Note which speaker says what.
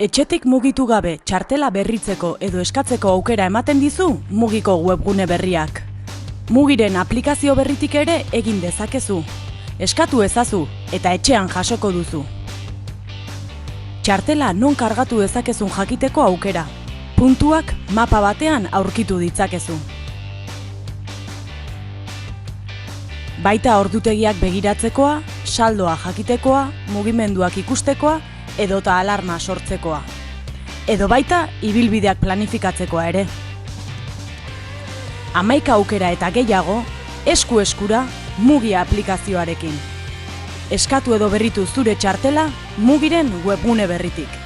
Speaker 1: Etxetik mugitu gabe txartela berritzeko edo eskatzeko aukera ematen dizu Mugiko webgune berriak. Mugiren aplikazio berritik ere egin dezakezu. Eskatu ezazu eta etxean jasoko duzu. Txartela non kargatu dezakezun jakiteko aukera. Puntuak mapa batean aurkitu ditzakezu. Baita ordutegiak begiratzekoa, saldoa jakitekoa, mugimenduak ikustekoa, edota alarma sortzekoa. Edo baita ibilbideak planifikatzekoa ere. 11 aukera eta gehiago, esku-eskura Mugi aplikazioarekin. Eskatu edo berritu zure txartela Mugiren webgune berritik.